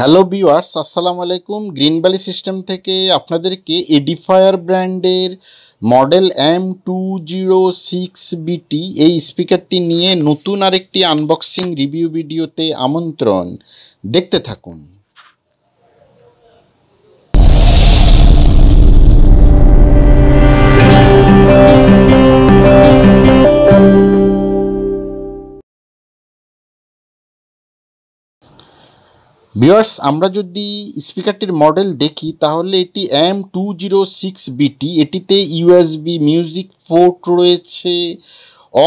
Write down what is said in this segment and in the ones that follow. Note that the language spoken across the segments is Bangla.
হ্যালো ভিউয়ার্স, আসসালামু আলাইকুম। গ্রিন ভ্যালি সিস্টেম থেকে আপনাদেরকে এডিফায়ার ব্র্যান্ডের মডেল M206BT এই স্পিকারটি নিয়ে নতুন আরেকটি আনবক্সিং রিভিউ ভিডিওতে আমন্ত্রণ। দেখতে থাকুন। ভিউয়ার্স, আমরা যদি স্পিকারটির মডেল দেখি তাহলে এটি M206BT। এটিতে ইউএসবি মিউজিক পোর্ট রয়েছে,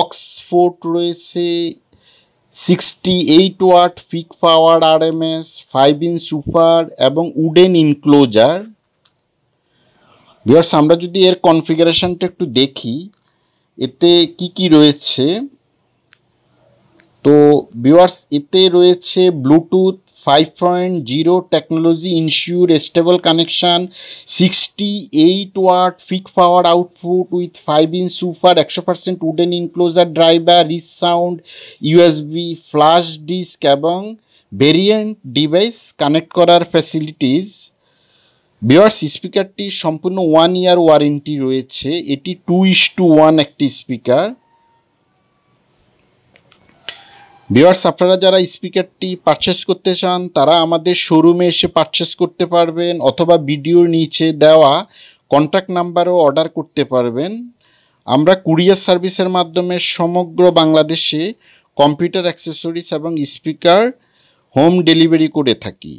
অক্স পোর্ট রয়েছে, 68 ওয়াট পিক পাওয়ার RMS, 5 ইঞ্চ সুপার এবং উডেন ইনক্লোজার। ভিউয়ার্স, আমরা যদি এর কনফিগারেশনটা একটু দেখি এতে কি রয়েছে, তো ভিউয়ার্স এতে রয়েছে Bluetooth 5.0 technology ensure stable connection, 68 watt peak power output with 5 inch super, 100% wooden enclosure driver, rich sound, USB flash disk এবং ভেরিয়েন্ট ডিভাইস কানেক্ট করার ফ্যাসিলিটিস। ভিউয়ার্স, স্পিকারটি সম্পূর্ণ 1 ইয়ার ওয়ারেন্টি রয়েছে। এটি 2:1 একটি স্পিকার। ভিউয়ার্স, আপনারা যারা স্পিকারটি পারচেস করতে চান তারা আমাদের শোরুমে এসে পারচেস করতে পারবেন, অথবা ভিডিওর নিচে দেওয়া কন্ট্যাক্ট নাম্বারও অর্ডার করতে পারবেন। আমরা কুরিয়ার সার্ভিসের মাধ্যমে সমগ্র বাংলাদেশে কম্পিউটার অ্যাক্সেসরিজ এবং স্পিকার হোম ডেলিভারি করে থাকি।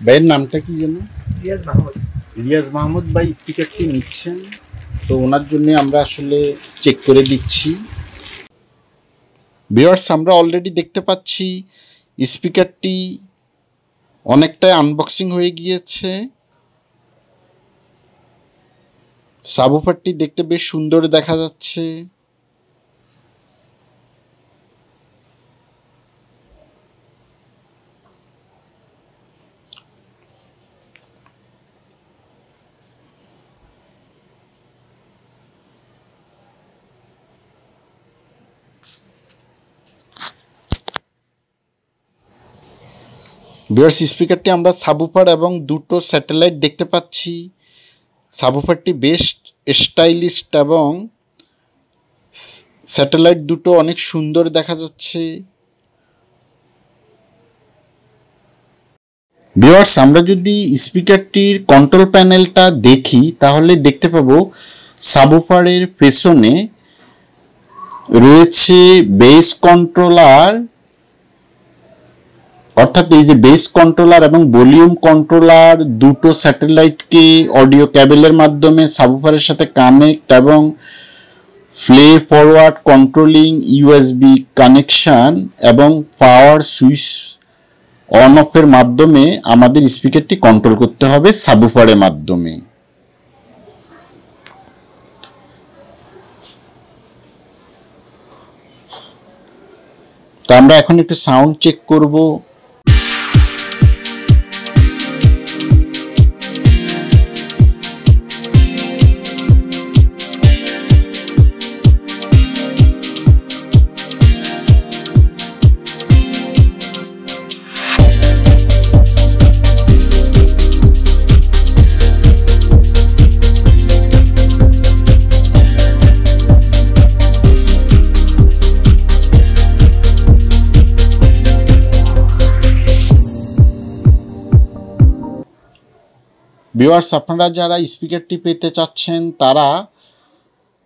ভাইয়ের নামটা কি যেন? রিয়াজ মাহমুদ ভাই স্পিকারটি নিচ্ছেন, তো ওনার জন্য আমরা আসলে চেক করে দিচ্ছি। ভিউয়ার্স, আমরা অলরেডি দেখতে পাচ্ছি স্পিকারটি অনেকটাই আনবক্সিং হয়ে গিয়েছে। সাবউফারটি দেখতে বেশ সুন্দর দেখা যাচ্ছে। ভিউয়ার্স, স্পিকারটি আমরা সাবউফার এবং দুটো স্যাটেলাইট দেখতে পাচ্ছি। সাবউফারটি বেশ স্টাইলিশ এবং স্যাটেলাইট দুটো অনেক সুন্দর দেখা যাচ্ছে। ভিউয়ার্স, আমরা যদি স্পিকারটির কন্ট্রোল প্যানেলটা দেখি তাহলে দেখতে পাবো সাবউফারের পেছনে রয়েছে বেস কন্ট্রোলার, অর্থাৎ এই যে বেস কন্ট্রোলার এবং ভলিউম কন্ট্রোলার দুটো স্যাটেলাইটকে অডিও ক্যাবেলের মাধ্যমে সাবউফারের সাথে কানেক্ট এবং play forward controlling USB connection এবং পাওয়ার সুইচ অন অফের মাধ্যমে আমাদের স্পিকারটি কন্ট্রোল করতে হবে সাবউফারের মাধ্যমে। তো আমরা এখন একটু সাউন্ড চেক করব। ভিউয়ার্স, আপনারা যারা স্পিকারটি পেতে চাচ্ছেন তারা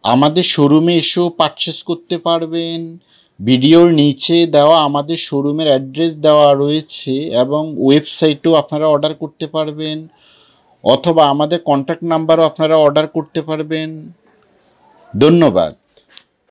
আমাদের শোরুমে এসেও পারচেস করতে পারবেন। ভিডিওর নিচে দেওয়া আমাদের শোরুমের অ্যাড্রেস দেওয়া রয়েছে এবং ওয়েবসাইটেও আপনারা অর্ডার করতে পারবেন, অথবা আমাদের কন্ট্যাক্ট নাম্বারও আপনারা অর্ডার করতে পারবেন। ধন্যবাদ।